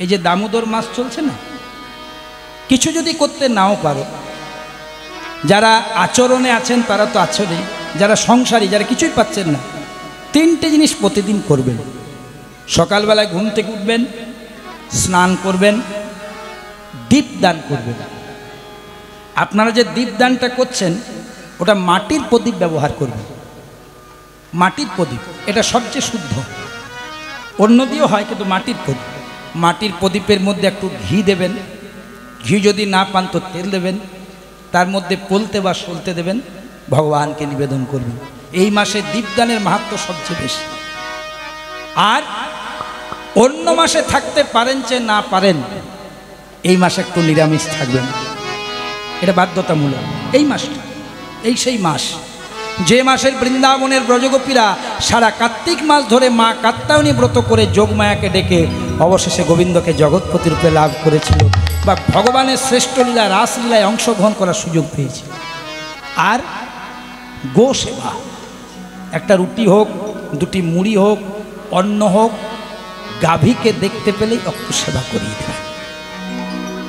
এই যে দামোদর মাস চলছে না, কিছু যদি করতে নাও পারো, যারা আচরণে আছেন তারা তো আচরণে, যারা সংসারী, যারা কিছুই পাচ্ছেন না, 3টে জিনিস প্রতিদিন করবেন। সকালবেলায় ঘুম থেকে উঠবেন, স্নান করবেন, দীপদান করবেন। আপনারা যে দীপদানটা করছেন ওটা মাটির প্রদীপ ব্যবহার করবেন। মাটির প্রদীপ এটা সবচেয়ে শুদ্ধ, অন্য দিয়েও হয় কিন্তু মাটির প্রদীপ। মাটির প্রদীপের মধ্যে একটু ঘি দেবেন, ঘি যদি না পান তো তেল দেবেন, তার মধ্যে পলতে বা সলতে দেবেন, ভগবানকে নিবেদন করবেন। এই মাসে দীপদানের মাহাত্ম্য সবচেয়ে বেশি। আর অন্য মাসে থাকতে পারেন যে না পারেন, এই মাসে একটু নিরামিষ থাকবেন, এটা বাধ্যতামূলক। এই মাসটা এই সেই মাস যে মাসের বৃন্দাবনের ব্রজগোপীরা সারা কার্তিক মাস ধরে মা কাত্যায়নী ব্রত করে যোগমায়াকে ডেকে অবশেষে গোবিন্দকে জগৎপতি রূপে লাভ করেছিল, বা ভগবানের শ্রেষ্ঠ লীলা রাসলীলায় অংশগ্রহণ করার সুযোগ পেয়েছিল। আর গো সেবা, একটা রুটি হোক, 2টি মুড়ি হোক, অন্ন হোক, গাভীকে দেখতে পেলেই একটু সেবা করিয়ে দেবেন।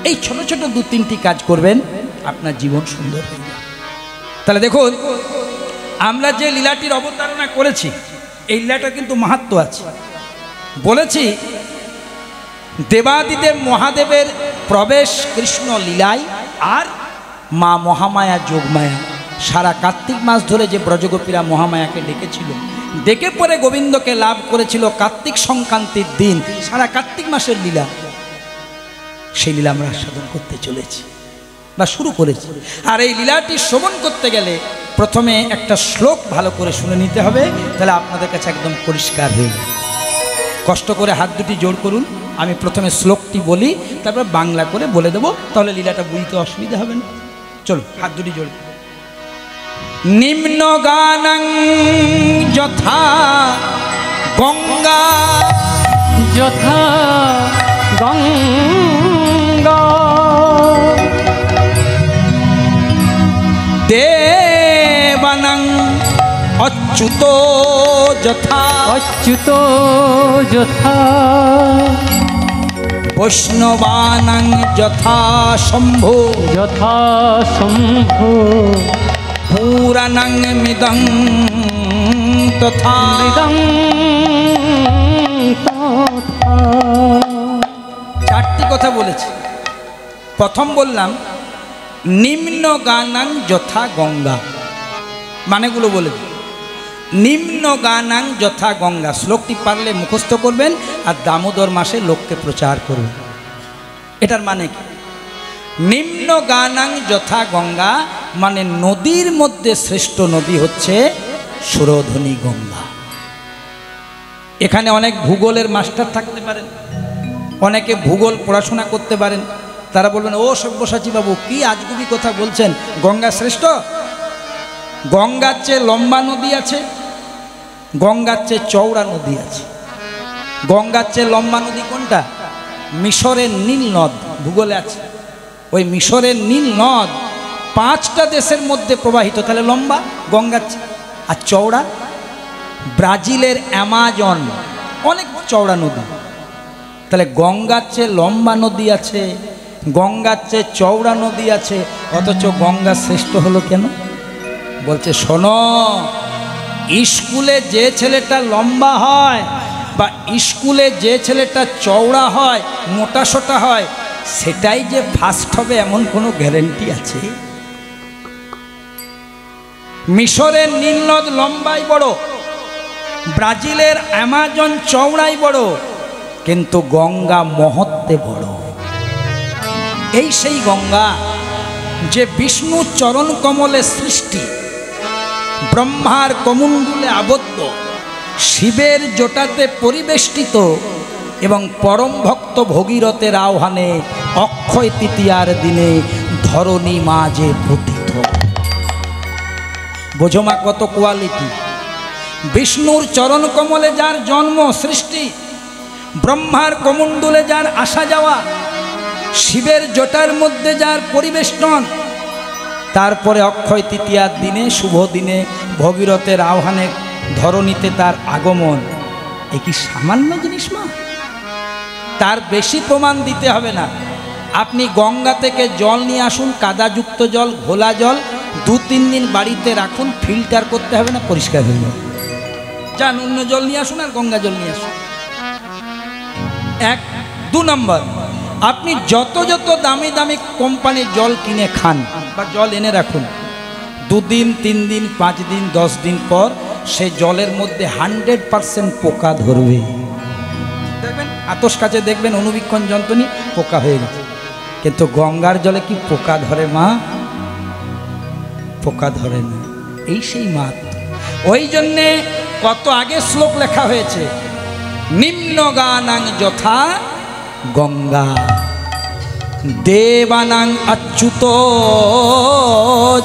এই ছোট ছোট 2-3টি কাজ করবেন, আপনার জীবন সুন্দর হয়ে যাবে। তাহলে দেখুন, আমরা যে লীলাটির অবতারণা করেছি এই লীলাটার কিন্তু মাহাত্ম্য আছে। বলেছি দেবাদিদেব মহাদেবের প্রবেশ কৃষ্ণ লীলায়, আর মা মহামায়া যোগমায়া সারা কার্তিক মাস ধরে যে ব্রজগোপীরা মহামায়াকে ডেকেছিল, ডেকে পরে গোবিন্দকে লাভ করেছিল কার্তিক সংক্রান্তির দিন। সারা কার্তিক মাসের লীলা, সেই লীলা আমরা আস্বাদন করতে চলেছি বা শুরু করেছি। আর এই লীলাটি শ্রবণ করতে গেলে প্রথমে একটা শ্লোক ভালো করে শুনে নিতে হবে, তাহলে আপনাদের কাছে একদম পরিষ্কার হয়ে যাবে। কষ্ট করে হাত দুটি জোড় করুন, আমি প্রথমে শ্লোকটি বলি, তারপর বাংলা করে বলে দেবো, তাহলে লীলাটা বুঝতে অসুবিধা হবে না। চলো, হাত দুটি জোড়। নিম্ন গানং যথা গঙ্গা, যথা গঙ্গা, দেবানাং অচ্যুত যথা, অচ্যুত যথা, বৈষ্ণবানাং যথা শম্ভো, যথা শম্ভো, পুরাণং মিদং তথা। মৃদং তথা। 4টি কথা বলেছি। প্রথম বললাম নিম্ন গানাং যথা গঙ্গা, মানেগুলো বলে দিই। নিম্ন গানাং যথা গঙ্গা শ্লোকটি পারলে মুখস্থ করবেন, আর দামোদর মাসে লোককে প্রচার করবেন। এটার মানে কি? নিম্ন গানাং যথা গঙ্গা মানে নদীর মধ্যে শ্রেষ্ঠ নদী হচ্ছে সুরধনী গঙ্গা। এখানে অনেক ভূগোলের মাস্টার থাকতে পারেন, অনেকে ভূগোল পড়াশোনা করতে পারেন, তারা বলবেন ও সব্যসাচী বাবু কি আজগুবি কথা বলছেন, গঙ্গা শ্রেষ্ঠ? গঙ্গার চেয়ে লম্বা নদী আছে, গঙ্গার চেয়ে চওড়া নদী আছে। গঙ্গার চেয়ে লম্বা নদী কোনটা? মিশরের নীল নদ, ভূগোলে আছে। ওই মিশরের নীল নদ 5টা দেশের মধ্যে প্রবাহিত, তাহলে লম্বা গঙ্গার চেয়ে। আর চওড়া ব্রাজিলের অ্যামাজন, অনেক চওড়া নদী। তাহলে গঙ্গার চেয়ে লম্বা নদী আছে, গঙ্গার চেয়ে চওড়া নদী আছে, অথচ গঙ্গা শ্রেষ্ঠ হলো কেন? বলছে শোনো, স্কুলে যে ছেলেটা লম্বা হয় বা স্কুলে যে ছেলেটা চওড়া হয়, মোটা সোটা হয়, সেটাই যে ফার্স্ট হবে এমন কোনো গ্যারেন্টি আছে? মিশরের নীলনদ লম্বাই বড়, ব্রাজিলের অ্যামাজন চওড়াই বড়, কিন্তু গঙ্গা মহত্বে বড়। এই সেই গঙ্গা যে বিষ্ণু চরণ কমলে সৃষ্টি, ব্রহ্মার কমণ্ডলে আবদ্ধ, শিবের জটাতে পরিবেষ্টিত, এবং পরম ভক্ত ভগীরথের আহ্বানে অক্ষয় তৃতীয়ার দিনে ধরণী মাঝে পতিত। বোঝো মা কত কোয়ালিটি। বিষ্ণুর চরণ কমলে যার জন্ম সৃষ্টি, ব্রহ্মার কমণ্ডলে যার আসা যাওয়া, শিবের জটার মধ্যে যার পরিবেষ্টন, তারপরে অক্ষয় তৃতীয়ার দিনে শুভ দিনে ভগীরথের আহ্বানে ধরণীতে তার আগমন। এ কি সামান্য জিনিস মা? তার বেশি প্রমাণ দিতে হবে না। আপনি গঙ্গা থেকে জল নিয়ে আসুন, কাদাযুক্ত জল, ঘোলা জল, 2-3 দিন বাড়িতে রাখুন, ফিল্টার করতে হবে না, পরিষ্কার হয়ে যাবে। যান অন্য জল নিয়ে আসুন আর গঙ্গা জল নিয়ে আসুন। 1-2 নম্বর, আপনি যত যত দামি দামি কোম্পানির জল কিনে খান বা জল এনে রাখুন, 2 দিন 3 দিন 5 দিন 10 দিন পর সে জলের মধ্যে 100% পোকা ধরবে। দেখবেন আতস কাছে দেখবেন অনুবীক্ষণ যন্ত্র নিয়ে পোকা হয়ে গেছে। কিন্তু গঙ্গার জলে কি পোকা ধরে মা? পোকা ধরে না। এই সেই মাত। ওই জন্যে কত আগে শ্লোক লেখা হয়েছে, নিম্ন গানাং যথা গঙ্গা দেবানাং অচ্যুত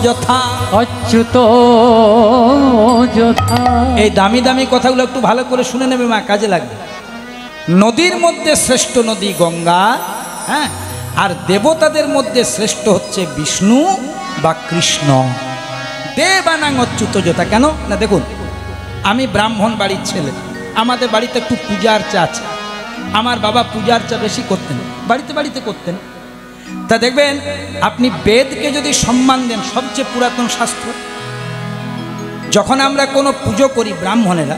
যথা। অচ্যুত যথা। এই দামি দামি কথাগুলো একটু ভালো করে শুনে নেবে মা, কাজে লাগবে। নদীর মধ্যে শ্রেষ্ঠ নদী গঙ্গা, হ্যাঁ, আর দেবতাদের মধ্যে শ্রেষ্ঠ হচ্ছে বিষ্ণু বা কৃষ্ণ। দেবানাং অচ্যুত যথা। কেন না, দেখুন আমি ব্রাহ্মণ বাড়ির ছেলে, আমাদের বাড়িতে একটু পূজা আর্চা আছে। আমার বাবা পূজা আর্চা বেশি করতেন, বাড়িতে বাড়িতে করতেন। তা দেখবেন আপনি বেদকে যদি সম্মান দেন, সবচেয়ে পুরাতন শাস্ত্র, যখন আমরা কোনো পুজো করি ব্রাহ্মণেরা,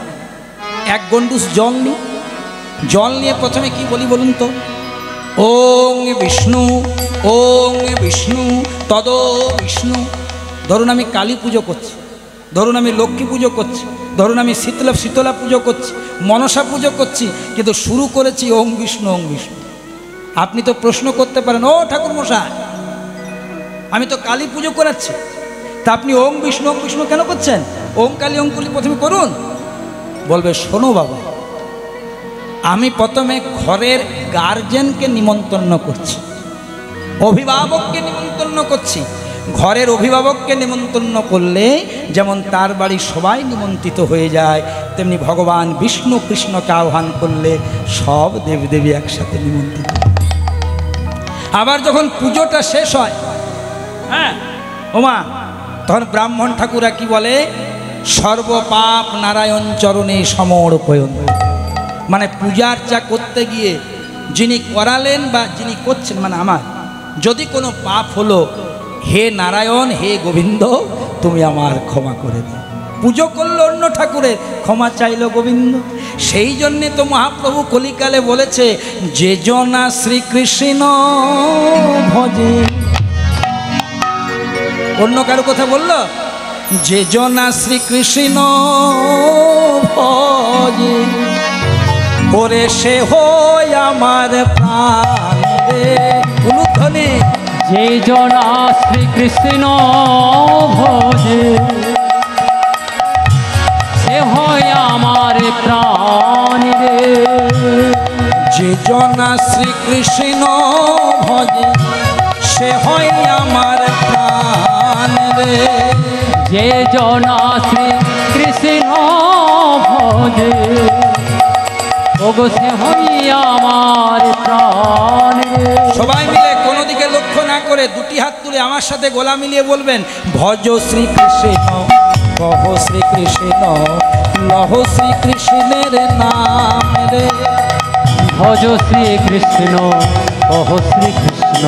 1 গণ্ডূষ জল নিই, জল নিয়ে প্রথমে কি বলি বলুন তো? ওং বিষ্ণু, ওং বিষ্ণু, তদ বিষ্ণু। ধরুন আমি কালী পুজো করছি, ধরুন আমি লক্ষ্মী পুজো করছি, ধরুন আমি শীতলা পুজো করছি, মনসা পুজো করছি, কিন্তু শুরু করেছি ওং বিষ্ণু, ওং বিষ্ণু। আপনি তো প্রশ্ন করতে পারেন, ও ঠাকুর মশাই, আমি তো কালী পুজো করাচ্ছি, তা আপনি ওং বিষ্ণু কেন করছেন? ওং কালী ওং কুলি প্রথমে করুন। বলবে শোনো বাবা, আমি প্রথমে ঘরের গার্জেনকে নিমন্ত্রণ করছি, অভিভাবককে নিমন্ত্রণ করছি। ঘরের অভিভাবককে নিমন্ত্রণ করলে যেমন তার বাড়ির সবাই নিমন্ত্রিত হয়ে যায়, তেমনি ভগবান বিষ্ণু কৃষ্ণকে আহ্বান করলে সব দেবদেবী একসাথে নিমন্ত্রিত। আবার যখন পুজোটা শেষ হয়, হ্যাঁ ওমা, তখন ব্রাহ্মণ ঠাকুরা কি বলে? সর্বপাপ নারায়ণ চরণে সমর্পয়ন। মানে পূজা আর্চা করতে গিয়ে যিনি করালেন বা যিনি করছেন, মানে আমার যদি কোনো পাপ হলো, হে নারায়ণ, হে গোবিন্দ, তুমি আমার ক্ষমা করে দাও। পুজো করলো অন্য ঠাকুরের, ক্ষমা চাইল গোবিন্দ। সেই জন্যে তো মহাপ্রভু কলিকালে বলেছে, যে জনা শ্রীকৃষ্ণ ভজে। অন্য কারো কথা বলল, যে জনা শ্রীকৃষ্ণ ভজে, ওরে সে হয় আমার প্রাণ রে। উলুধ্বনি। যে জনা শ্রীকৃষ্ণ ভজে, সে হয় আমার প্রাণ রে। যে জনা শ্রীকৃষ্ণ ভজে, সে হয় আমার প্রাণ রে। যে জনা শ্রীকৃষ্ণ ভজে, ওগো সে হয় আমার প্রাণ রে। সবাই মিলে কোনো দিকে লক্ষ্য না করে 2টি হাত তুলে আমার সাথে গলা মিলিয়ে বলবেন, ভজ শ্রীকৃষ্ণ, কহ শ্রীকৃষ্ণ, লহ শ্রীকৃষ্ণের নাম রে। ভজ শ্রীকৃষ্ণ, কহ শ্রীকৃষ্ণ,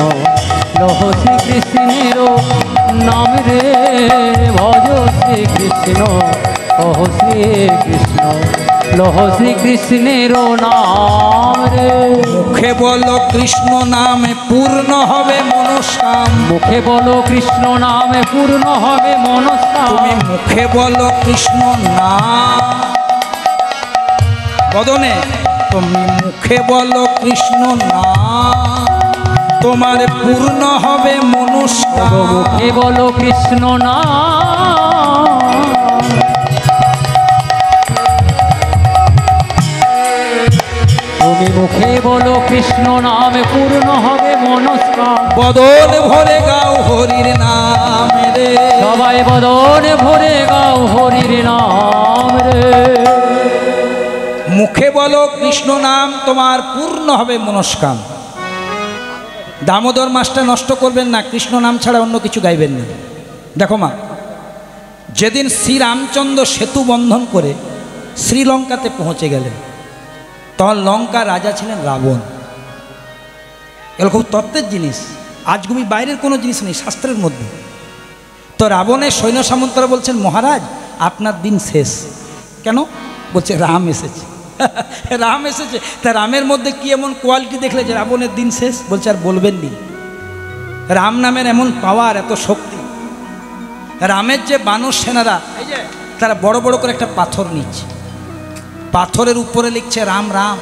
লহ শ্রীকৃষ্ণের নাম রে। ভজ শ্রীকৃষ্ণ, কহ শ্রীকৃষ্ণ, লহ শ্রীকৃষ্ণের নাম রে। মুখে বলো কৃষ্ণ নামে পূর্ণ হবে মনস্কাম। মুখে বলো কৃষ্ণ নামে পূর্ণ হবে মনস্কাম। তুমি মুখে বলো কৃষ্ণ নাম, বদনে তুমি মুখে বলো কৃষ্ণ নাম, তোমার পূর্ণ হবে মনস্কাম। মুখে বলো কৃষ্ণ নাম, তুমি মুখে বলো কৃষ্ণ নামে পূর্ণ হবে মনস্কাম। বদন ভরে গাও হরির নাম রে। সবাই বদন ভরে গাও হরির নাম রে। মুখে বলো কৃষ্ণ নাম, তোমার পূর্ণ হবে মনস্কাম। দামোদর মাসটা নষ্ট করবেন না, কৃষ্ণ নাম ছাড়া অন্য কিছু গাইবেন না। দেখো মা, যেদিন শ্রীরামচন্দ্র সেতু বন্ধন করে শ্রীলঙ্কাতে পৌঁছে গেলেন, তখন লঙ্কার রাজা ছিলেন রাবণ। এগুলো খুব তত্ত্বের জিনিস, আজগুবি বাইরের কোনো জিনিস নেই, শাস্ত্রের মধ্যে। তো রাবণের সৈন্য সামন্তরা বলছেন, মহারাজ আপনার দিন শেষ। কেন? বলছে রাম এসেছে। রাম এসেছে, তা রামের মধ্যে কি এমন কোয়ালিটি দেখলে যে রাবণের দিন শেষ? বলছে আর বলবেন নি, রাম নামের এমন পাওয়ার, এত শক্তি। রামের যে বানর সেনারা, এই যে তারা বড় বড় করে একটা পাথর নিচ্ছে, পাথরের উপরে লিখছে রাম রাম,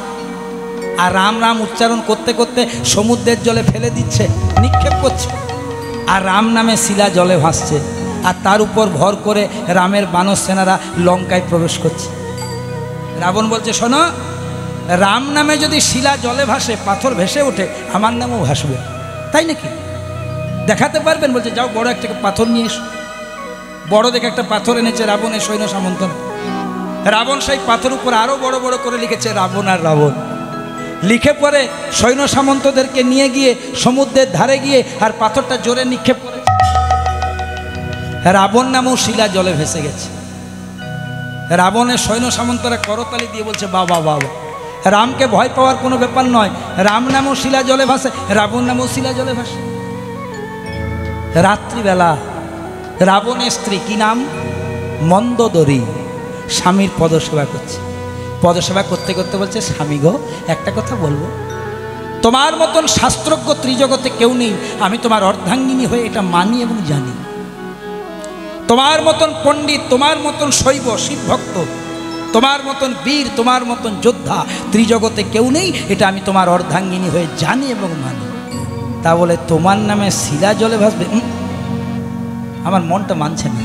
আর রাম রাম উচ্চারণ করতে করতে সমুদ্রের জলে ফেলে দিচ্ছে, নিক্ষেপ করছে, আর রাম নামে শিলা জলে ভাসছে, আর তার উপর ভর করে রামের বানর সেনারা লঙ্কায় প্রবেশ করছে। রাবণ বলছে, শোনো, রাম নামে যদি শিলা জলে ভাসে, পাথর ভেসে ওঠে, আমার নামও ভাসবে, তাই নাকি? দেখাতে পারবেন? বলছে যাও বড় একটা পাথর নিয়ে এসো। বড় দেখে একটা পাথর এনেছে রাবণের সৈন্য সামন্তরা। রাবণ সেই পাথর উপর আরো বড় বড় করে লিখেছে রাবণ আর রাবণ। লিখে পরে সৈন্য সামন্তদেরকে নিয়ে গিয়ে সমুদ্রের ধারে গিয়ে আর পাথরটা জোরে নিক্ষেপ করেছে। রাবণ নামও শিলা জলে ভেসে গেছে। রাবণের সৈন্য সামন্তরা করতালি দিয়ে বলছে বাবা বাবা, রামকে ভয় পাওয়ার কোনো ব্যাপার নয়, রাম নামও শিলা জলে ভাসে, রাবণ নামও শিলা জলে ভাসে। রাত্রিবেলা রাবণের স্ত্রী, কি নাম? মন্দোদরী, স্বামীর পদসেবা করছে। পদসেবা করতে করতে বলছে, স্বামী গো, একটা কথা বলবো, তোমার মতন শাস্ত্রজ্ঞ ত্রিজগতে কেউ নেই, আমি তোমার অর্ধাঙ্গিনী হয়ে এটা মানি এবং জানি। তোমার মতন পণ্ডিত, তোমার মতন শৈব শিব ভক্ত, তোমার মতন বীর, তোমার মতন যোদ্ধা ত্রিজগতে কেউ নেই, এটা আমি তোমার অর্ধাঙ্গিনী হয়ে জানি এবং মানি। তা বলে তোমার নামে শিলা জলে ভাসবে? আমার মনটা মানছে না।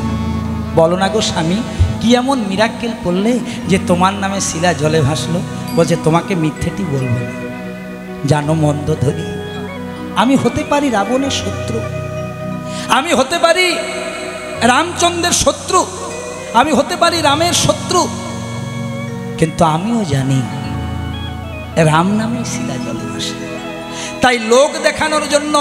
বলো না গো স্বামী, কি এমন মিরাক্কেল করলে যে তোমার নামে শিলা জলে ভাসলো? বলছে তোমাকে মিথ্যেটি বলবো না, জানো মন্দোদরী, আমি হতে পারি রাবণের শত্রু, আমি হতে পারি রামচন্দ্রের শত্রু, আমি হতে পারি রামের শত্রু, কিন্তু আমিও জানি রাম নামে শিলা জলে ভাসে। তাই লোক দেখানোর জন্য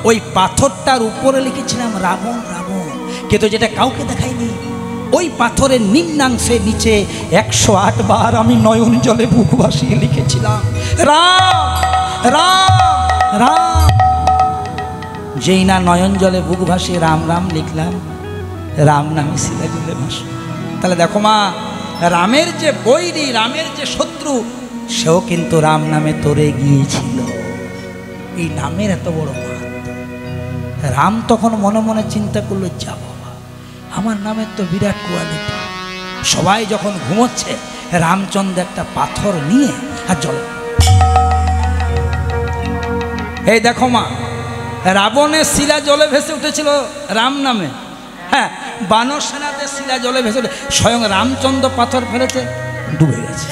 ওই পাথরটার উপরে লিখেছিলাম রাবণ রাবণ, কিন্তু যেটা কাউকে দেখাইনি, ওই পাথরের নিম্নাংশে নিচে 108 বার আমি নয়ন জলে বুক ভাসিয়ে লিখেছিলাম রাম রাম রাম। যেই না নয়ন জলে বুক ভাসিয়ে রাম রাম লিখলাম, রাম নামে শিলা জলে ভাসে। তাহলে দেখো মা, রামের যে বৈরী, রামের যে শত্রু, সেও কিন্তু রাম নামে তরে গিয়েছিল। এই নামের এত বড় মাহাত্ম্য। রাম তখন মনে মনে চিন্তা করলো, যা বাবা, আমার নামের তো বিরাট কোয়ালিটি। সবাই যখন ঘুমোচ্ছে, রামচন্দ্র একটা পাথর নিয়ে আর জলে, এই দেখো মা, রাবণের শিলা জলে ভেসে উঠেছিল রাম নামে। হ্যাঁ, বানর সেনাদের শিলা জলে ভেসে উঠে, স্বয়ং রামচন্দ্র পাথর ফেলেছে, ডুবে গেছে।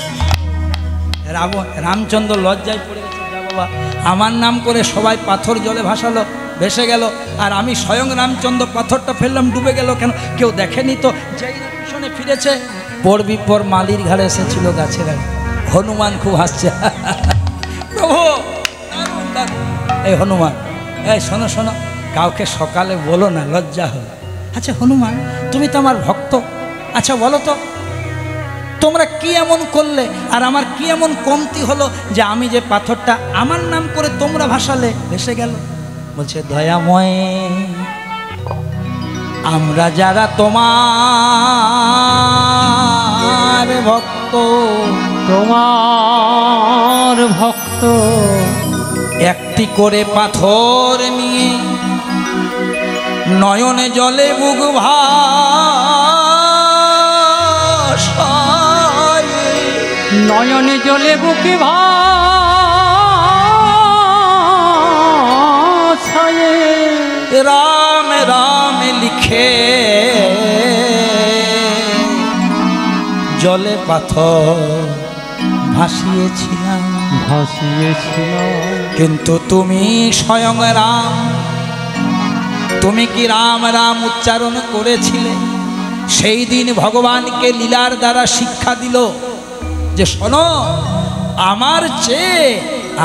রামচন্দ্র লজ্জায় পড়ে গেছে, যা বাবা, আমার নাম করে সবাই পাথর জলে ভাসালো, ভেসে গেল, আর আমি স্বয়ং রামচন্দ্র পাথরটা ফেললাম, ডুবে গেল কেন? কেউ দেখেনি তো। যেই না পিছনে ফিরেছে, পড়বি পর মালির ঘাড়ে এসেছিল গাছের আগে। হনুমান খুব হাসছে, প্রভু এই হনুমান, এই শোনো শোনো, কাউকে সকালে বলো না, লজ্জা হয়। আচ্ছা হনুমান, তুমি তো আমার ভক্ত, আচ্ছা বলো তো, তোমরা কি এমন করলে আর আমার কি এমন কমতি হলো যে আমি যে পাথরটা আমার নাম করে তোমরা ভাসালে ভেসে গেল? বলছে দয়াময়, আমরা যারা তোমার ভক্ত, তোমার ভক্ত, একটি করে পাথর নিয়ে নয়নে জলে বুক ভাসায়, নয়নে জলে বুকে ভাসায়, রাম রাম লিখে জলে পাথর ভাসিয়েছিলাম, কিন্তু তুমি স্বয়ং রাম, তুমি কি রাম রাম উচ্চারণ করেছিলে? সেই দিন ভগবানকে লীলার দ্বারা শিক্ষা দিল যে শোনো, আমার চেয়ে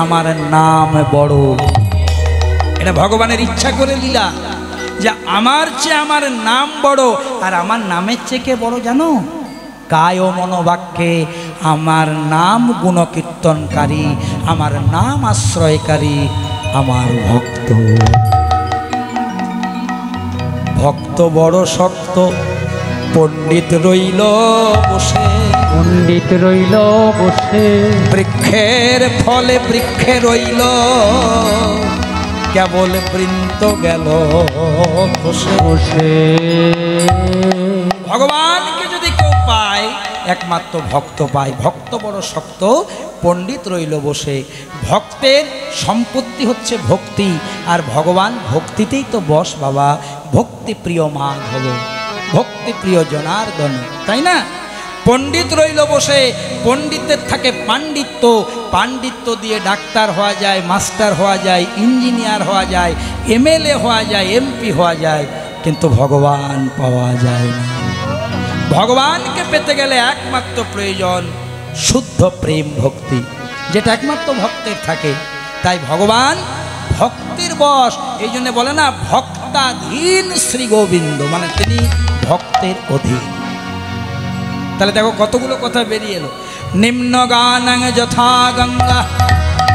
আমার নাম বড়। এটা ভগবানের ইচ্ছা করে লীলা, যে আমার চেয়ে আমার নাম বড়। আর আমার নামের চেয়ে কে বড় জানো? কায় মনোবাক্যে আমার নাম গুণকীর্তনকারী, আমার নাম আশ্রয়কারী, আমার ভক্ত। ভক্ত বড় শক্ত, পণ্ডিত রইল বসে, পণ্ডিত রইল বসে, বৃক্ষের ফলে বৃক্ষে রইল, কেবল বৃন্ত গেল বসে বসে। ভগবানকে যদি কেউ পায় একমাত্র ভক্ত পায়। ভক্ত বড় শক্ত, পণ্ডিত রইল বসে। ভক্তের সম্পত্তি হচ্ছে ভক্তি, আর ভগবান ভক্তিতেই তো বস বাবা। ভক্তি প্রিয় মাধব, ভক্তি প্রিয় জনার্দন, তাই না? পণ্ডিত রইল বসে, পণ্ডিতের থাকে পাণ্ডিত্য, পাণ্ডিত্য দিয়ে ডাক্তার হওয়া যায়, মাস্টার হওয়া যায়, ইঞ্জিনিয়ার হওয়া যায়, এমএলএ হওয়া যায়, এমপি হওয়া যায়, কিন্তু ভগবান পাওয়া যায় না। ভগবানকে পেতে গেলে একমাত্র প্রয়োজন শুদ্ধ প্রেম ভক্তি, যেটা একমাত্র ভক্তের থাকে। তাই ভগবান ভক্তির বশ, এই জন্য বলে না ভক্তাধীন শ্রী গোবিন্দ, মানে তিনি ভক্তের অধীন। তাহলে দেখো কতগুলো কথা বেরিয়ে এলো। নিম্ন গানাং যথা গঙ্গা,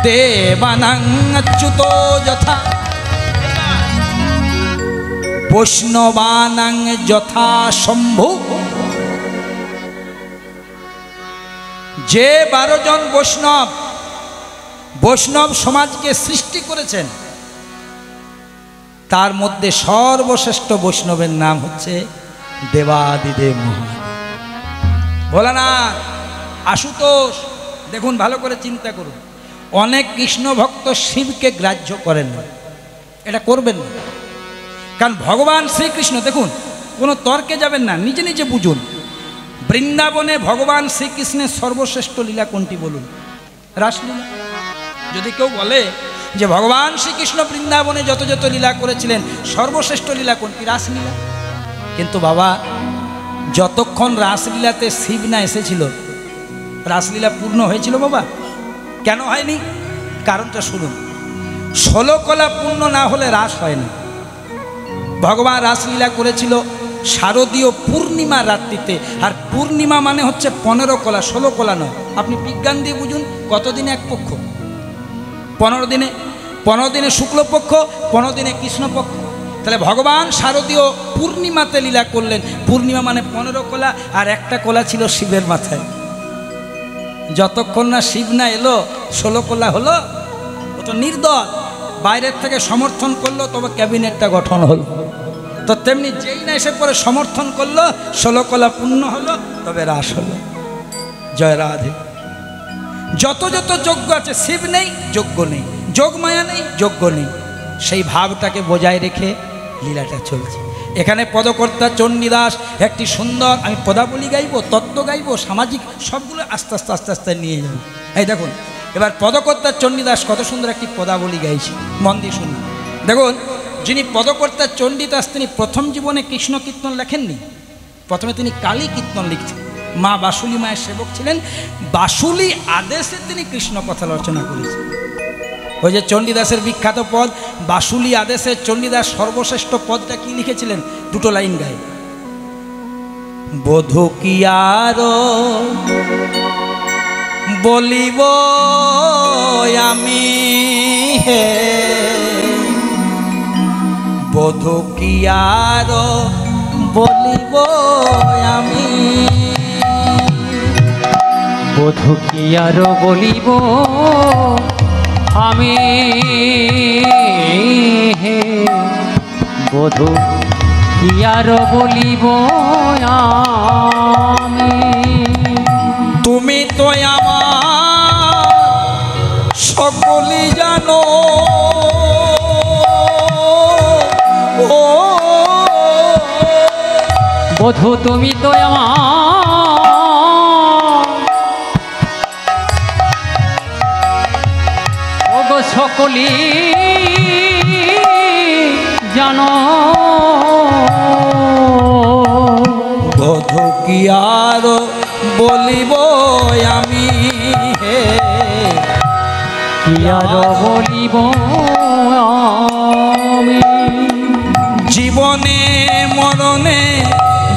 দেবানাং অচ্যুত যথা, বৈষ্ণবানাং যথা শম্ভু। যে 12 জন বৈষ্ণব বৈষ্ণব সমাজকে সৃষ্টি করেছেন, তার মধ্যে সর্বশ্রেষ্ঠ বৈষ্ণবের নাম হচ্ছে দেবাদিদেব মহান ভোলানাথ, আশুতোষ। দেখুন ভালো করে চিন্তা করুন, অনেক কৃষ্ণ ভক্ত শিবকে গ্রাহ্য করেন না, এটা করবেন না। কারণ ভগবান শ্রীকৃষ্ণ, দেখুন কোনো তর্কে যাবেন না, নিজে নিজে বুঝুন। বৃন্দাবনে ভগবান শ্রীকৃষ্ণের সর্বশ্রেষ্ঠ লীলা কোনটি বলুন? রাসলীলা। যদি কেউ বলে যে ভগবান শ্রীকৃষ্ণ বৃন্দাবনে যত যত লীলা করেছিলেন সর্বশ্রেষ্ঠ লীলা কোনটি? রাসলীলা। কিন্তু বাবা, যতক্ষণ রাসলীলাতে শিব না এসেছিল রাসলীলা পূর্ণ হয়েছিল বাবা? কেন হয়নি? কারণটা শুনুন। 16 কলা পূর্ণ না হলে রাস হয় না। ভগবান রাসলীলা করেছিল শারদীয় পূর্ণিমা রাত্রিতে, আর পূর্ণিমা মানে হচ্ছে 15 কলা, 16 কলা নয়। আপনি বিজ্ঞান দিয়ে বুঝুন, কতদিনে এক পক্ষ? 15 দিনে। 15 দিনে শুক্লপক্ষ, 15 দিনে কৃষ্ণপক্ষ। তাহলে ভগবান শারদীয় পূর্ণিমাতে লীলা করলেন। পূর্ণিমা মানে 15 কলা, আর একটা কলা ছিল শিবের মাথায়। যতক্ষণ না শিব না এলো 16 কলা হলো। ও তো নির্দল, বাইরের থেকে সমর্থন করলো, তবে ক্যাবিনেটটা গঠন হলো। তো তেমনি যেই না এসে পরে সমর্থন করলো, 16 কলা পূর্ণ হলো, তবে রাস হলো। জয় রাধে। যত যত যজ্ঞ আছে, শিব নেই যজ্ঞ নেই, যোগমায়া নেই যজ্ঞ নেই, সেই ভাবটাকে বজায় রেখে লীলাটা চলছে। এখানে পদকর্তা চণ্ডীদাস একটি সুন্দর, আমি পদাবলী গাইব, তত্ত্ব গাইব, সামাজিক সবগুলো আস্তে আস্তে আস্তে আস্তে নিয়ে যাব। এই দেখুন এবার পদকর্তা চণ্ডীদাস কত সুন্দর একটি পদাবলী গাইছে, মন দিয়ে শুনুন। দেখুন, যিনি পদকর্তা চণ্ডীদাস, তিনি প্রথম জীবনে কৃষ্ণ কীর্তন লেখেননি। প্রথমে তিনি কালী কীর্তন লিখছেন। মা বাসুলি মায়ের সেবক ছিলেন, বাসুলি আদেশে তিনি কৃষ্ণ কথা রচনা করেছেন। ওই যে চণ্ডীদাসের বিখ্যাত পদ, বাসুলি আদেশে চণ্ডীদাস সর্বশ্রেষ্ঠ পদটা কি লিখেছিলেন? 2 লাইন গায়ে, বধূ কি আর বলিব আমি হে, বধূ কি আর বলিব আমি, বধূ কি আর বলিব আমি হে, বধূ কি আর বলিব আমি। তুমি তো আমার সকলই জানো, ও বধূ তুমি তো আমার সকলি জানো, বধূ কি আর বলিব আমি হে, কি আর বলিব আমি। জীবনে মরণে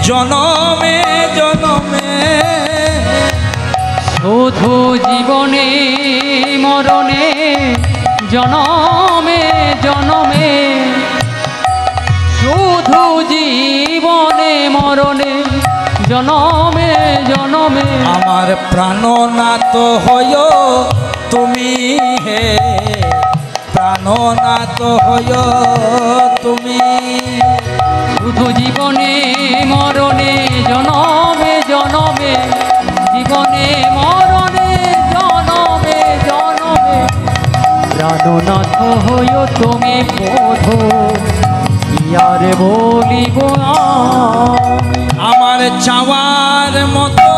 জনমে জনমে, শুধু জীবনে মরণে জনম জনমে জনমে শুধু জীবনে মরণে জনমে জনমে আমার প্রাণনাথ হয় তুমি হে, প্রাণনাথ হয় তুমি। শুধু জীবনে মরণে জনমে জনমে জীবনে মরণে জনমে জনমে প্রাণনাথ হই তুমি প্রভু কি আর বলিব আমি। আমার চাওয়ার মতো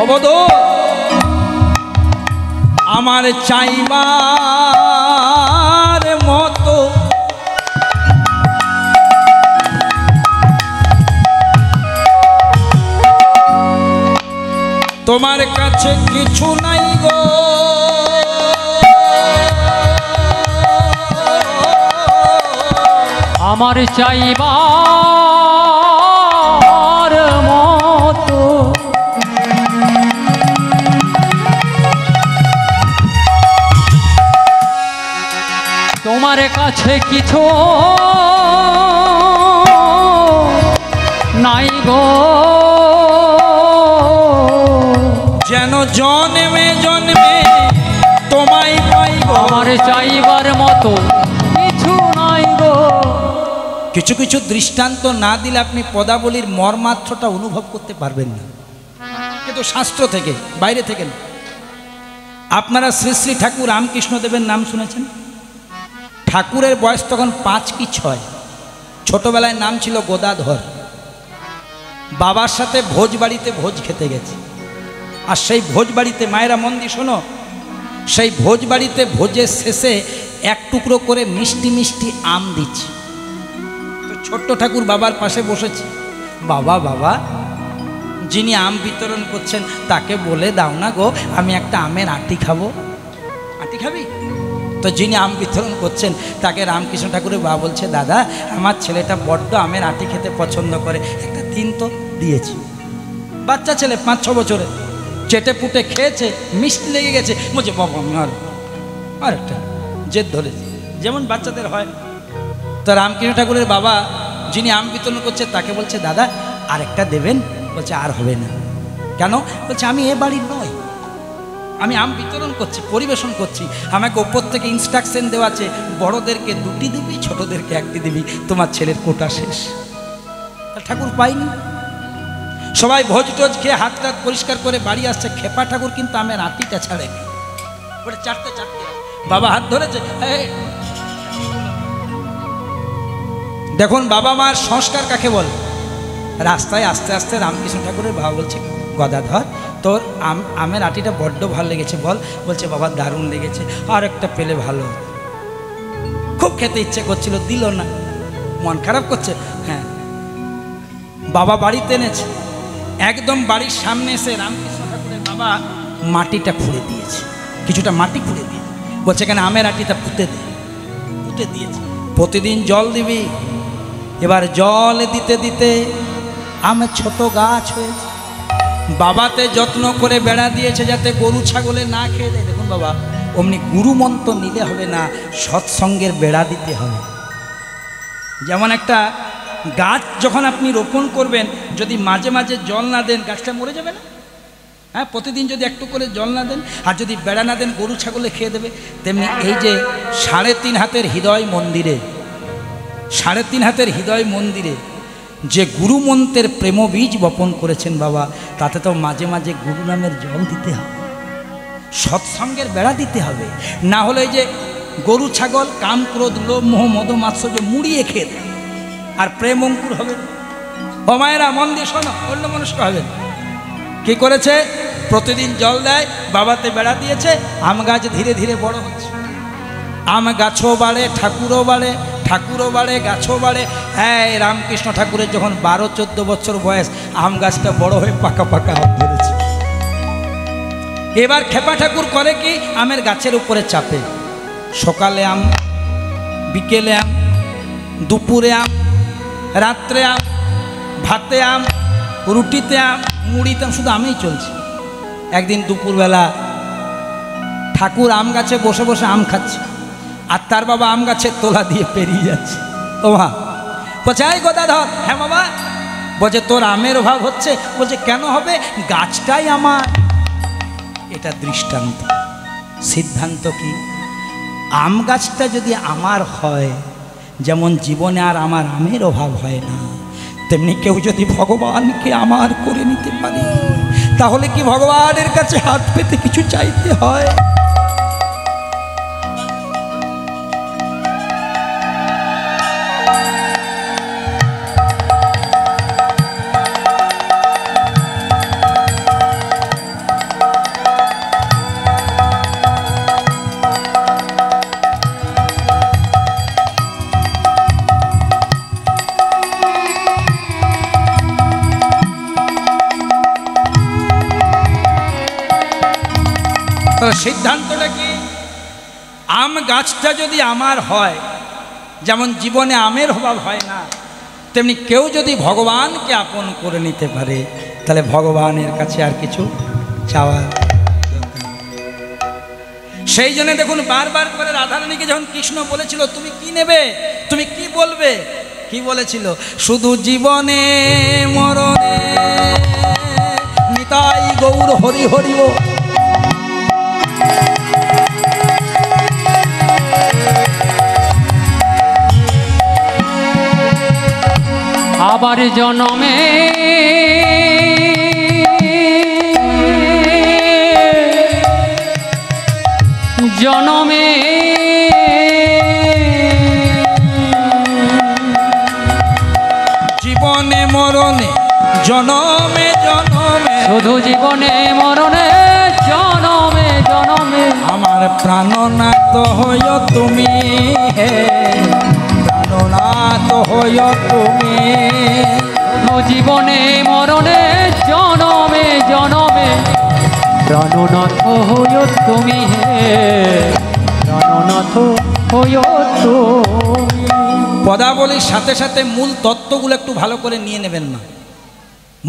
অবধূত, আমার চাইবার মতো তোমার কাছে কিছু নাই গো। আমার চাইবার মতো তোমার কাছে কিছু নাই গো। যেন জন্মে জন্মে তোমায় পাই গো। আমার চাইবার মতো কিছু নাই গো। কিছু কিছু দৃষ্টান্ত না দিলে আপনি পদাবলীর মর্মার্থটা অনুভব করতে পারবেন না, কিন্তু শাস্ত্র থেকে, বাইরে থেকে না। আপনারা শ্রী শ্রী ঠাকুর রামকৃষ্ণদেবের নাম শুনেছেন? ঠাকুরের বয়স তখন 5 কি 6। ছোটবেলায় নাম ছিল গদাধর। বাবার সাথে ভোজ বাড়িতে ভোজ খেতে গেছে, আর সেই ভোজ বাড়িতে, মায়েরা মন দিয়ে শোনো, সেই ভোজ বাড়িতে ভোজের শেষে এক টুকরো করে মিষ্টি মিষ্টি আম দিচ্ছে। তো ছোট্ট ঠাকুর বাবার পাশে বসেছে। বাবা বাবা, যিনি আম বিতরণ করছেন তাকে বলে দাও না গো, আমি একটা আমের আটি খাবো। আটি খাবি? তো যিনি আম বিতরণ করছেন তাকে রামকৃষ্ণ ঠাকুরের বাবা বলছে, দাদা আমার ছেলেটা বড্ড আমের আটি খেতে পছন্দ করে, একটা দিন তো। দিয়েছি। বাচ্চা ছেলে 5-6 বছরের, চেটে পুটে খেয়েছে, মিষ্টি লেগে গেছে, বলছে বাবা আমি আর একটা জেদ ধরেছে, যেমন বাচ্চাদের হয়। তো রামকৃষ্ণ ঠাকুরের বাবা যিনি আম বিতরণ করছে তাকে বলছে, দাদা আরেকটা দেবেন? বলছে আর হবে না। কেন? বলছে আমি এ বাড়ির নই, আমি আম বিতরণ করছি, পরিবেশন করছি, আমাকে ওপর থেকে ইনস্ট্রাকশন দেওয়া আছে, বড়দেরকে 2টি দিবি, ছোটদেরকে 1টি দিবি, তোমার ছেলের কোটা শেষ। ঠাকুর পাইনি। সবাই ভোজ টোজ খেয়ে হাত টাত পরিষ্কার করে বাড়ি আসছে, খেপা ঠাকুর কিন্তু আমের আটিটা ছাড়ে, ওটা চারটে। বাবা হাত ধরেছে। দেখুন বাবা মার সংস্কার কাকে বল। রাস্তায় আস্তে আস্তে রামকৃষ্ণ ঠাকুরের বাবা বলছে, গদাধর তোর আমের আটিটা বড্ড ভালো লেগেছে বল। বলছে বাবা দারুণ লেগেছে, আর একটা পেলে ভালো। খুব খেতে ইচ্ছে করছিল, দিল না, মন খারাপ করছে। হ্যাঁ, বাবা বাড়িতে এনেছে, একদম বাড়ির সামনে এসে রামকৃষ্ণ ঠাকুরের বাবা মাটিটা খুঁড়ে দিয়েছে, কিছুটা মাটি খুঁড়ে দিয়েছে। বলছে কেন আমের আটিটা পুঁতে দে। পুঁতে দিয়েছে। প্রতিদিন জল দিবি। এবার জল দিতে দিতে আমের ছোট গাছ হয়েছে। বাবাতে যত্ন করে বেড়া দিয়েছে যাতে গরু ছাগলে না খেয়ে দেয়। দেখুন বাবা, অমনি গুরুমন্ত্র নিলে হবে না, সৎসঙ্গের বেড়া দিতে হবে। যেমন একটা গাছ যখন আপনি রোপণ করবেন, যদি মাঝে মাঝে জল না দেন গাছটা মরে যাবে না? হ্যাঁ, প্রতিদিন যদি একটু করে জল না দেন আর যদি বেড়া না দেন গরু ছাগলে খেয়ে দেবে। তেমনি এই যে 3.5 হাতের হৃদয় মন্দিরে, 3.5 হাতের হৃদয় মন্দিরে যে গুরু মন্ত্রের প্রেম বীজ বপন করেছেন বাবা, তাতে তো মাঝে মাঝে গুরু নামের জল দিতে হবে, সৎসঙ্গের বেড়া দিতে হবে। না হলে যে গরু ছাগল কাম ক্রোধ লোভ মোহ মদ মাৎসর্য মুড়িয়ে খেয়ে দেয়, আর প্রেম অঙ্কুর হবে। ও মায়েরা মন দিয়ে শোনো, অন্য মনস্ক হবে। কি করেছে? প্রতিদিন জল দেয়, বাবাতে বেড়া দিয়েছে, আম গাছ ধীরে ধীরে বড় হচ্ছে। আম গাছও বাড়ে, ঠাকুরও বাড়ে, ঠাকুরও বাড়ে, গাছও বাড়ে। হ্যাঁ, রামকৃষ্ণ ঠাকুরের যখন 12-14 বছর বয়স, আম গাছটা বড় হয়ে পাকা পাকা আম ধরেছে। এবার খেপা ঠাকুর করে কি, আমের গাছের উপরে চাপে, সকালে আম, বিকেলে আম, দুপুরে আম, রাত্রে আম, ভাতে আম, রুটিতে আম, মুড়িতে আম, শুধু আমেই চলছে। একদিন দুপুরবেলা ঠাকুর আম গাছে বসে বসে আম খাচ্ছে, আর তার বাবা আম গাছের তোলা দিয়ে পেরিয়ে যাচ্ছে। ও মা বলছে, এই গদাধর। হ্যাঁ বাবা। বলছে, তোর আমের অভাব হচ্ছে? বলছে, কেন হবে, গাছটাই আমার। এটা দৃষ্টান্ত। সিদ্ধান্ত কি? আম গাছটা যদি আমার হয়, যেমন জীবনে আর আমার আমের অভাব হয় না, তেমনি কেউ যদি ভগবানকে আমার করে নিতে পারে, তাহলে কি ভগবানের কাছে হাত পেতে কিছু চাইতে হয়? সিদ্ধান্তটা কি? আম গাছটা যদি আমার হয়, যেমন জীবনে আমের অভাব হয় না, তেমনি কেউ যদি ভগবানকে আপন করে নিতে পারে, তাহলে ভগবানের কাছে আর কিছু চাওয়ার দরকার। সেই জন্য দেখুন, বারবার করে রাধারানীকে যখন কৃষ্ণ বলেছিল, তুমি কি নেবে, তুমি কি বলবে, কি বলেছিল? শুধু জীবনে মরণে নিতাই গৌর হরি হরি ও। আবার জনমে জনমে জীবনে মরণে জনমে জনমে, শুধু জীবনে মরণে জনমে জনমে আমার প্রাণনাথ হইও তুমি, হে প্রাণনাথ হইও তুমি। শুধু জীবনে মরণে জনমে জনমে প্রাণনাথ হইও তুমি, হে প্রাণনাথ হইও তুমি। পদাবলীর সাথে সাথে মূল তত্ত্বগুলো একটু ভালো করে নিয়ে নেবেন না।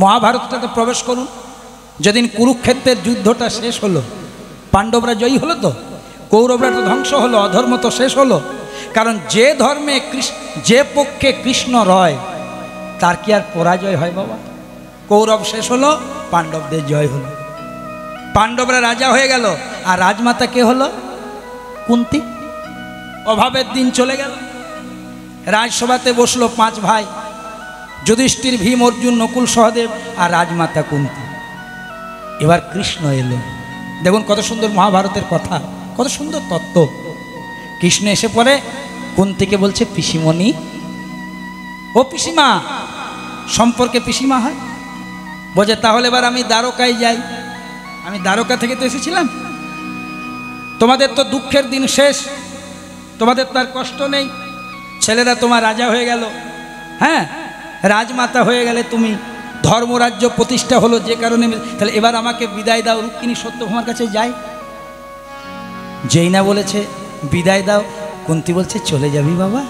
মহাভারতটাতে প্রবেশ করুন। যেদিন কুরুক্ষেত্রের যুদ্ধটা শেষ হলো, পাণ্ডবরা জয়ী হলো তো, কৌরবরা তো ধ্বংস হলো, অধর্ম তো শেষ হলো। কারণ যে ধর্মে যে পক্ষে কৃষ্ণ রয়, তার কি আর পরাজয় হয় বাবা? কৌরব শেষ হলো, পাণ্ডবদের জয় হলো। পাণ্ডবরা রাজা হয়ে গেল, আর রাজমাতা কে হলো? কুন্তী। অভাবের দিন চলে গেল। রাজসভাতে বসলো 5 ভাই, যুধিষ্ঠির, ভীম, অর্জুন, নকুল, সহদেব, আর রাজমাতা কুন্তী। এবার কৃষ্ণ এলো। দেখুন কত সুন্দর মহাভারতের কথা, কত সুন্দর তত্ত্ব। কৃষ্ণ এসে পড়ে কুন্তীকে বলছে, পিসিমণি, ও পিসিমা। সম্পর্কে পিসিমা হয়। বলছে, তাহলে এবার আমি দ্বারকায় যাই। আমি দ্বারকা থেকে তো এসেছিলাম, তোমাদের তো দুঃখের দিন শেষ, তোমাদের তার কষ্ট নেই, ছেলেরা তোমার রাজা হয়ে গেল, হ্যাঁ রাজমাতা হয়ে গেলে তুমি, ধর্মরাজ্য প্রতিষ্ঠা হলো যে কারণে, তাহলে এবার আমাকে বিদায় দাও, রুক্মিণী সত্যভামার কাছে যাই। যেই না বলেছে বিদায় দাও, কুন্তী বলছে, চলে যাবি বাবা?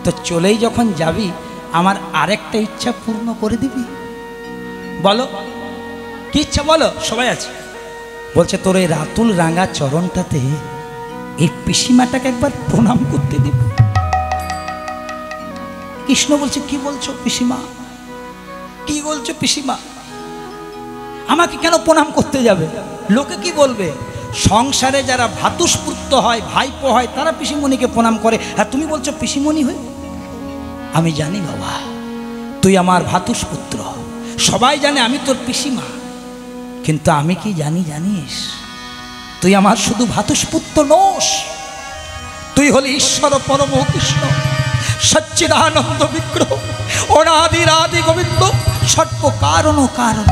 তো চলেই যখন যাবি, আমার আরেকটা ইচ্ছা পূর্ণ করে দিবি। বলো কি ইচ্ছা, বলো, সবাই আছে। বলছে, তোর এই রাতুল রাঙা চরণটাতে এই পিসিমাটাকে একবার প্রণাম করতে দিব। কৃষ্ণ বলছে, কি বলছো পিসিমা, কি বলছো পিসিমা? আমাকে কেন প্রণাম করতে যাবে? লোকে কি বলবে? সংসারে যারা ভ্রাতুষ্পুত্র হয়, ভাইপো হয়, তারা পিসিমণিকে প্রণাম করে, আর তুমি বলছো পিসিমণি হয়ে? আমি জানি বাবা, তুই আমার ভ্রাতুষ্পুত্র, সবাই জানে আমি তোর পিসিমা, কিন্তু আমি কি জানি জানিস? তুই আমার শুধু ভ্রাতুষ্পুত্র নোস, তুই হলি ঈশ্বর পরম কৃষ্ণ, সচ্চিদানন্দ বিগ্রহ, অনাদির আদি গোবিন্দ, সর্ব কারণ কারণ।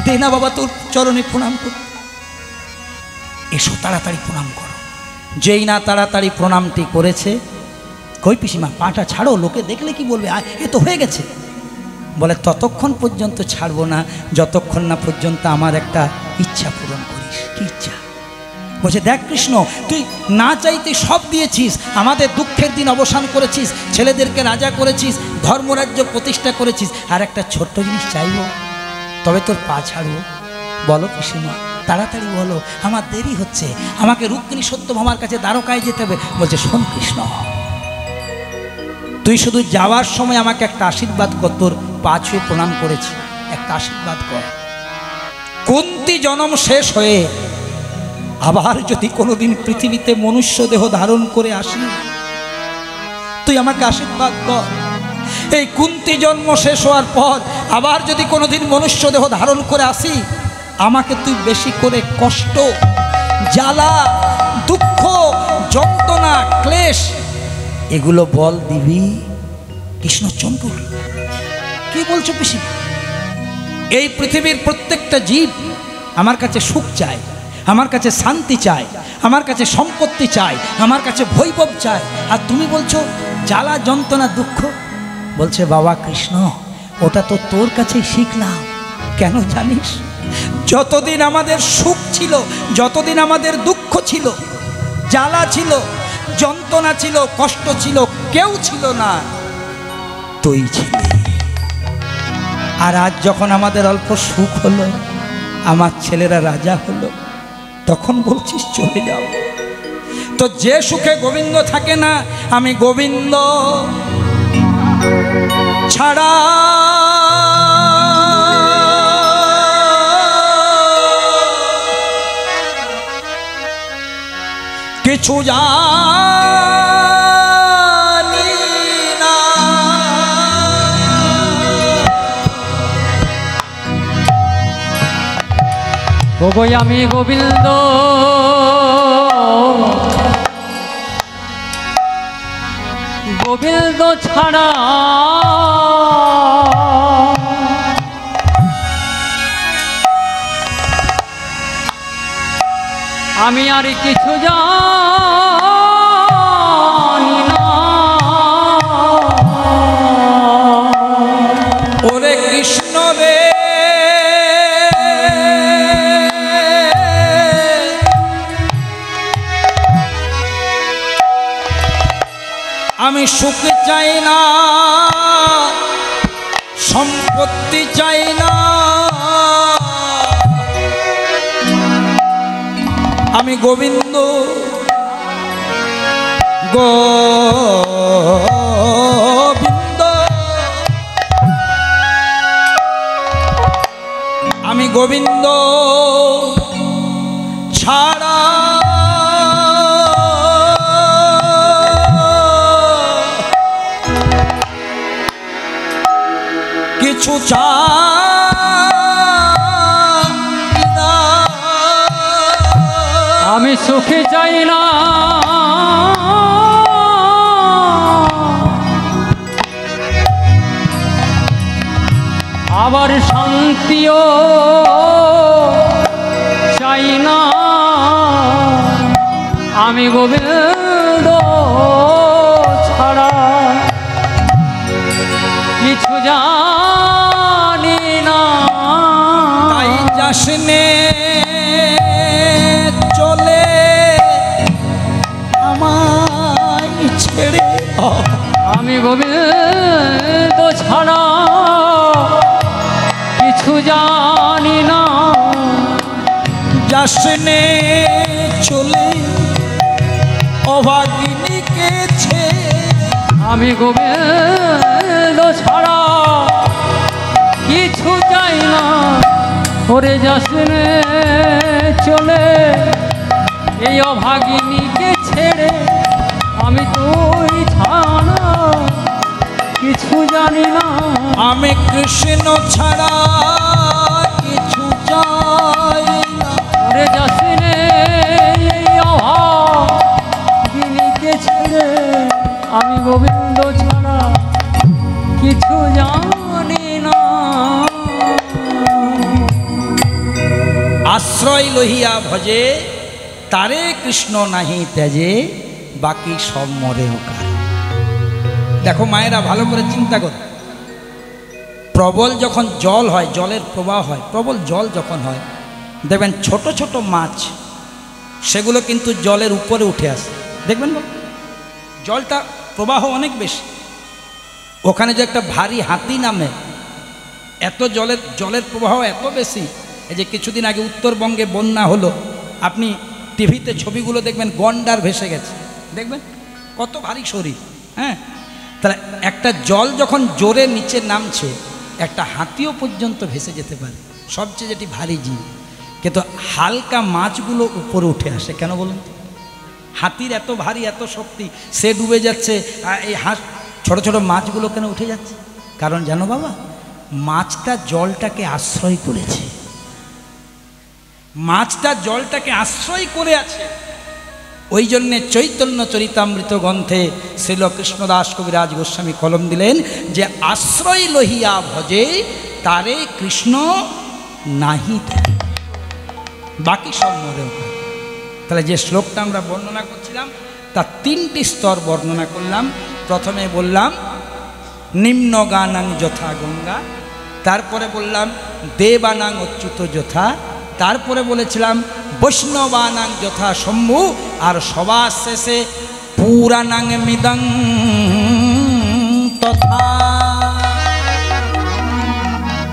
দে না বাবা তোর চরণে প্রণাম কর, এসো তাড়াতাড়ি প্রণাম করো। যেই না তাড়াতাড়ি প্রণামটি করেছে, কই পিসিমা পাটা ছাড়ো, লোকে দেখলে কি বলবে, এ তো হয়ে গেছে। বলে, ততক্ষণ পর্যন্ত ছাড়বো না যতক্ষণ না পর্যন্ত আমার একটা ইচ্ছা পূরণ করিস। কি ইচ্ছা? বলছে, দেখ কৃষ্ণ, তুই না চাইতে সব দিয়েছিস, আমাদের দুঃখের দিন অবসান করেছিস, ছেলেদেরকে রাজা করেছিস, ধর্মরাজ্য প্রতিষ্ঠা করেছিস, আর একটা ছোট্ট জিনিস চাইব, তবে তোর পা ছাড়ব। বলো পিসিমা, তাড়াতাড়ি বলো, আমার দেরি হচ্ছে, আমাকে রুক্মিণী সত্যভামার কাছে দ্বারকায় যেতে হবে। বলছে, শোন কৃষ্ণ, তুই শুধু যাওয়ার সময় আমাকে একটা আশীর্বাদ কর, তোর পা ছুঁয়ে প্রণাম করেছি, একটা আশীর্বাদ কর। কুন্তী জন্ম শেষ হয়ে আবার যদি কোনোদিন পৃথিবীতে মনুষ্য দেহ ধারণ করে আসি, তুই আমাকে আশীর্বাদ কর। এই কুন্তী জন্ম শেষ হওয়ার পর আবার যদি কোনোদিন মনুষ্য দেহ ধারণ করে আসি, আমাকে তুই বেশি করে কষ্ট, জ্বালা, দুঃখ, যন্ত্রণা, ক্লেশ এগুলো বল দিবি। কৃষ্ণচন্দ্র, কি বলছো পিসি? এই পৃথিবীর প্রত্যেকটা জীব আমার কাছে সুখ চায়, আমার কাছে শান্তি চায়, আমার কাছে সম্পত্তি চায়, আমার কাছে বৈভব চায়, আর তুমি বলছো জ্বালা, যন্ত্রণা, দুঃখ। বলছে, বাবা কৃষ্ণ, ওটা তো তোর কাছেই শিখলাম। কেন জানিস? যতদিন আমাদের সুখ ছিল, যতদিন আমাদের দুঃখ ছিল, জ্বালা ছিল, যন্ত্রণা ছিল, কষ্ট ছিল, কেউ ছিল না, তুই ছিলি। আর আজ যখন আমাদের অল্প সুখ হলো, আমার ছেলেরা রাজা হলো, তখন বলছিস চলে যাও। তো যে সুখে গোবিন্দ থাকে না, আমি গোবিন্দ ছাড়া কিছু জানি না। ওগো আমি গোবিন্দ গোবিন্দ ছাড়া আমি আর কিছু জানি না। ওরে কৃষ্ণ রে, আমি সুখ চাই না, সম্পত্তি চাই না, আমি গোবিন্দ গোবিন্দ, আমি গোবিন্দ ছাড়া কিছু চাই না। আমি সুখে চাই না, আবার শান্তিও চাই না। আমি গোবিন্দ ছাড়া কিছু জানি না। তাই যাসনে চলে আমায় ছেড়ে, আমি গোবিন্দ ছাড়া কিছু জানি না। যাসনে চলে অভাগিনীকে ছেড়ে, আমি গোবিন্দ ছাড়া কিছু চাই না। ওরে যাসনে চলে এই অভাগিনীকে ছেড়ে, আমি তুই ছাড়া কিছু জানি না। আমি কৃষ্ণ ছাড়া কিছু চাই না। ওরে যাসনে এই অভাগিনীকে ছেড়ে, আমি গোবিন্দ ছাড়া কিছু জানি না। আশ্রয় লহিয়া ভজে, তারে কৃষ্ণ নাহি ত্যাজে, বাকি সব মরে ওকার। দেখো মায়েরা, ভালো করে চিন্তা করো, প্রবল যখন জল হয়, জলের প্রবাহ হয়, প্রবল জল যখন হয়, দেখবেন ছোট ছোট মাছ সেগুলো কিন্তু জলের উপরে উঠে আসে। দেখবেন বাবা, জলটা প্রবাহ অনেক বেশি, ওখানে যে একটা ভারী হাতি নামে, এত জলের প্রবাহ এত বেশি। এই যে কিছুদিন আগে উত্তরবঙ্গে বন্যা হলো, আপনি টিভিতে ছবিগুলো দেখবেন, গন্ডার ভেসে গেছে, দেখবেন কত ভারী শরীর। হ্যাঁ, তাহলে একটা জল যখন জোরে নিচে নামছে, একটা হাতিও পর্যন্ত ভেসে যেতে পারে, সবচেয়ে যেটি ভারী জীব। কিন্তু হালকা মাছগুলো উপরে উঠে আসে কেন বলুন তো? হাতির এত ভারী, এত শক্তি, সে ডুবে যাচ্ছে, এই ছোট ছোট মাছগুলো কেন উঠে যাচ্ছে? কারণ জানো বাবা, মাছটা জলটাকে আশ্রয় করেছে, মাছটা জলটাকে আশ্রয় করে আছে। ওই জন্যে চৈতন্য চরিতামৃত গ্রন্থে শ্রীল কৃষ্ণদাস কবিরাজ গোস্বামী কলম দিলেন যে আশ্রয় লহিয়া ভজে তারে কৃষ্ণ নাহি থাকে, বাকি সব মরে। তাহলে যে শ্লোকটা আমরা বর্ণনা করছিলাম তার তিনটি স্তর বর্ণনা করলাম। প্রথমে বললাম নিম্ন গানাং যথা গঙ্গা, তারপরে বললাম দেবানাং অচ্যুত যথা, তারপরে বলেছিলাম বৈষ্ণবানাং যথা শম্ভু, আর সবার শেষে পুরাণাং মিদং তথা।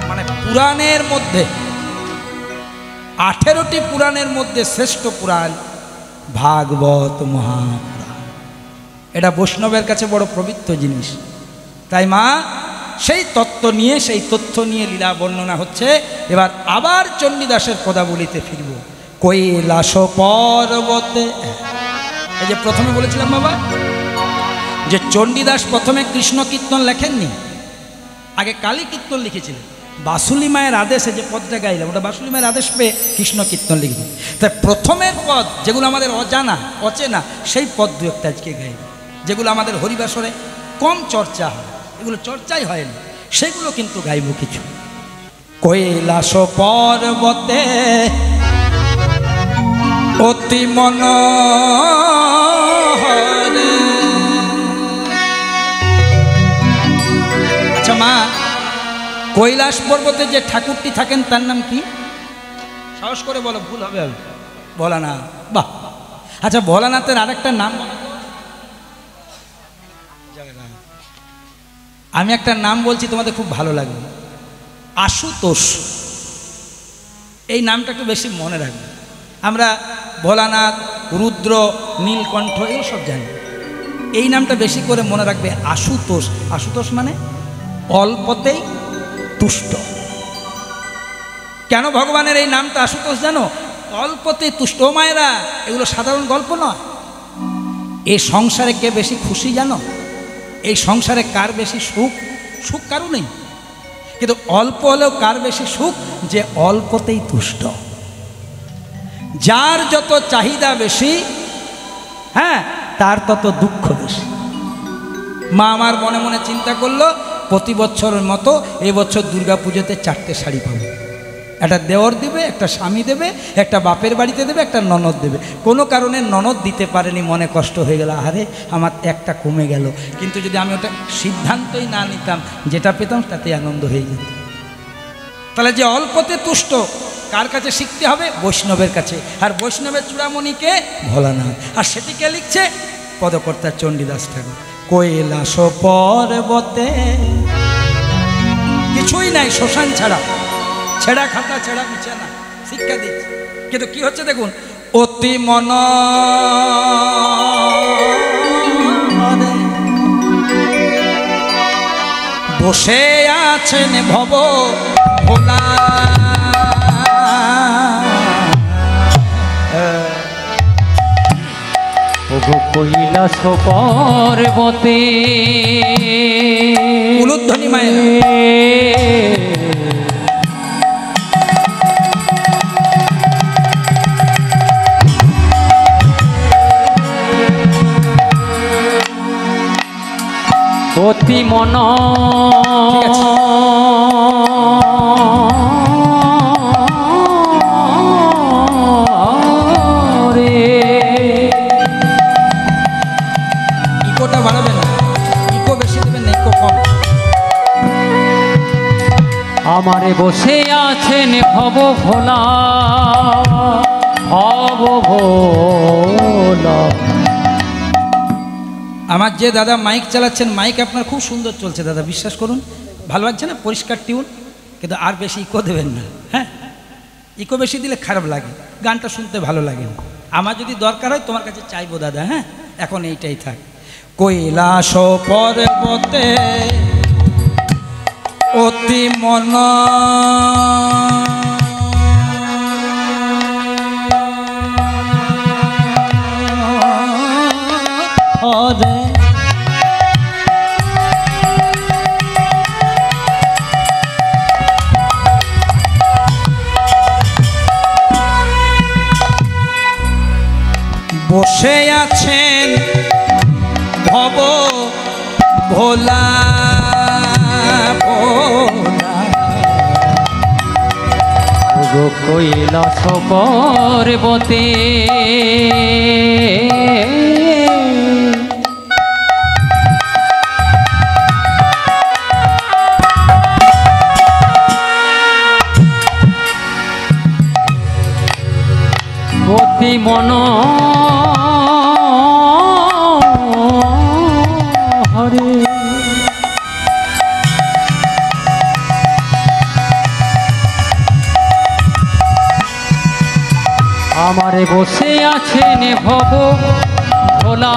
মানে পুরাণের মধ্যে 18টি পুরাণের মধ্যে শ্রেষ্ঠ পুরাণ ভাগবত মহাপুরাণ। এটা বৈষ্ণবের কাছে বড় পবিত্র জিনিস। তাই মা সেই তত্ত্ব নিয়ে, সেই তথ্য নিয়ে লীলা বর্ণনা হচ্ছে। এবার আবার চণ্ডীদাসের পদাবলিতে ফিরব। কৈলাস পর্বতে, এই যে প্রথমে বলেছিলাম বাবা যে চণ্ডীদাস প্রথমে কৃষ্ণ কীর্তন লেখেননি, আগে কালী কীর্তন লিখেছিলেন। বাসুলি মায়ের আদেশে যে পদটা গাইলাম, ওটা বাসুলি মায়ের আদেশ পেয়ে কৃষ্ণ কীর্তন লিখেছেন। তাই প্রথমের পদ যেগুলো আমাদের অচেনা, সেই পদ দু একটা আজকে গাইব। যেগুলো আমাদের হরিবাসরে কম চর্চা হয়, এগুলো চর্চাই হয়নি, সেগুলো কিন্তু গাইব কিছু। কৈলাস পর্বতে অতি মনোহরে। আচ্ছা মা, কৈলাস পর্বতে যে ঠাকুরটি থাকেন তার নাম কি? সাহস করে বলো, ভুল হবে। ভোলানাথ। বাহ। আচ্ছা, ভোলানাথের আরেকটা নাম, আমি একটা নাম বলছি, তোমাদের খুব ভালো লাগবে, আশুতোষ। এই নামটা একটু বেশি মনে রাখবে। আমরা ভোলানাথ, রুদ্র, নীলকণ্ঠ এগুলো সব জানি, এই নামটা বেশি করে মনে রাখবে, আশুতোষ। আশুতোষ মানে অল্পতেই তুষ্ট। কেন ভগবানের এই নামটা আশুতোষ জানো? অল্পতেই তুষ্ট। ও মায়েরা, এগুলো সাধারণ গল্প নয়। এই সংসারে কে বেশি খুশি জানো? এই সংসারে কার বেশি সুখ? সুখ কারও নেই, কিন্তু অল্প হলেও কার বেশি সুখ? যে অল্পতেই তুষ্ট। যার যত চাহিদা বেশি, হ্যাঁ, তার তত দুঃখ বেশি। মা আমার মনে মনে চিন্তা করলো, প্রতি বছরের মতো এবছর দুর্গাপুজোতে 4টে শাড়ি পাবো। একটা দেওর দেবে, একটা স্বামী দেবে, একটা বাপের বাড়িতে দেবে, একটা ননদ দেবে। কোনো কারণে ননদ দিতে পারেনি, মনে কষ্ট হয়ে গেল, আরে আমার একটা কমে গেল। কিন্তু যদি আমি ওটা সিদ্ধান্তই না নিতাম, যেটা পেতাম তাতে আনন্দ হয়ে যেত। তাহলে যে অল্পতে তুষ্ট, কার কাছে শিখতে হবে? বৈষ্ণবের কাছে। আর বৈষ্ণবের চূড়ামণিকে ভোলানাথ, আর সেটিকে লিখছে পদকর্তা চণ্ডীদাস ঠাকুর। কৈলাস পর্বতে, কিছুই নাই শ্মশান ছাড়া, ছেঁড়া খাতা, ছেঁড়া বিছানা, শিক্ষা দিচ্ছে। কিন্তু কি হচ্ছে দেখুন, অতি মনোহরে বসে আছেন ভব ভোলা। কৈলাস পর্বতে উলুধ্বনি মায়ের অতি মন ইকোটা বাড়াবেন না, ইকো বেশি দেবেন না, ইকো কম। আমারে বসে আছেন ভব ভোলা, ভব ভোলা। আমার যে দাদা মাইক চালাচ্ছেন, মাইক আপনার খুব সুন্দর চলছে দাদা, বিশ্বাস করুন, ভালো লাগছে না, পরিষ্কার টিউন, কিন্তু আর বেশি ইকো দেবেন না। হ্যাঁ, ইকো বেশি দিলে খারাপ লাগে, গানটা শুনতে ভালো লাগে না। আমার যদি দরকার হয় তোমার কাছে চাইবো দাদা। হ্যাঁ, এখন এইটাই থাক। কৈলাস পর্বতে অতি মন হরে বসে আছেন ভব ভোলা ভোলা। গো কৈলাস পর্বতে অতি মন হরে। আমারে বসে আছেন ভব ভোলা।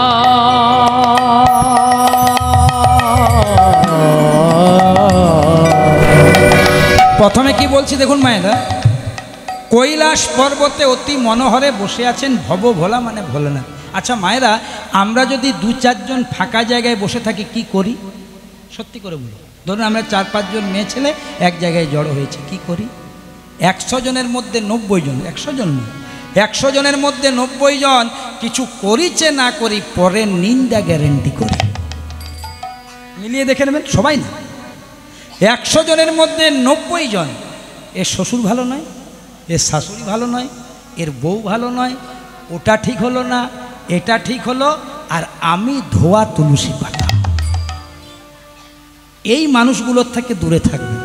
প্রথমে কি বলছি দেখুন মায়েরা, কৈলাস পর্বতে অতি মনোহরে বসে আছেন ভব ভোলা, মানে ভোলানাথ। আচ্ছা মায়েরা, আমরা যদি 2-4 জন ফাঁকা জায়গায় বসে থাকি কি করি? সত্যি করে বলো, ধরুন আমরা 4-5 জন মেয়ে ছেলে এক জায়গায় জড়ো হয়েছে, কি করি? 100 জনের মধ্যে 90 জন, 100 জন নয়, 100 জনের মধ্যে 90 জন কিছু করিছে না করি পরের নিন্দা গ্যারেন্টি করি। মিলিয়ে দেখে নেবেন, সবাই না, 100 জনের মধ্যে 90 জন এর শ্বশুর ভালো নয়, এর শাশুড়ি ভালো নয়, এর বউ ভালো নয়, ওটা ঠিক হলো না, এটা ঠিক হলো, আর আমি ধোয়া তুলসী পাতা। এই মানুষগুলোর থেকে দূরে থাকবে।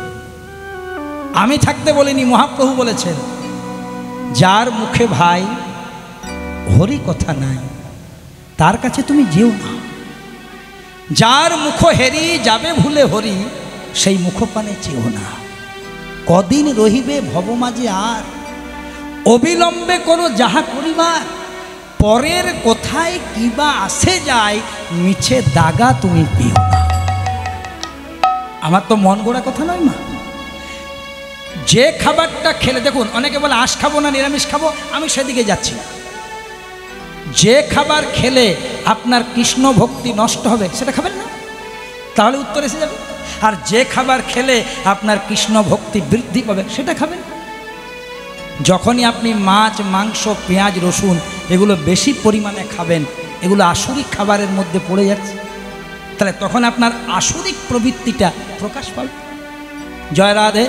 আমি থাকতে বলিনি, মহাপ্রভু বলেছেন, যার মুখে ভাই হরি কথা নাই তার কাছে তুমি যেও না। যার মুখ হেরি যাবে ভুলে হরি, সেই মুখপানে চেও না। কদিন রহিবে ভবমাঝে আর, অবিলম্বে কোনো যাহা করিবার, পরের কোথায় কিবা আসে যায়, মিছে দাগা তুমি পেও না। আমার তো মন গড়া কথা নয় মা। যে খাবারটা খেলে, দেখুন অনেকে বলে আঁশ খাবো না নিরামিষ খাবো, আমি সেদিকে যাচ্ছি না। যে খাবার খেলে আপনার কৃষ্ণ ভক্তি নষ্ট হবে সেটা খাবেন না, তাহলে উত্তর এসে যাবে। আর যে খাবার খেলে আপনার কৃষ্ণ ভক্তি বৃদ্ধি পাবে সেটা খাবেন। যখনই আপনি মাছ, মাংস, পেঁয়াজ, রসুন এগুলো বেশি পরিমাণে খাবেন, এগুলো আসুরিক খাবারের মধ্যে পড়ে যাচ্ছে, তাহলে তখন আপনার আসুরিক প্রবৃত্তিটা প্রকাশ পাবে। জয় রাধে।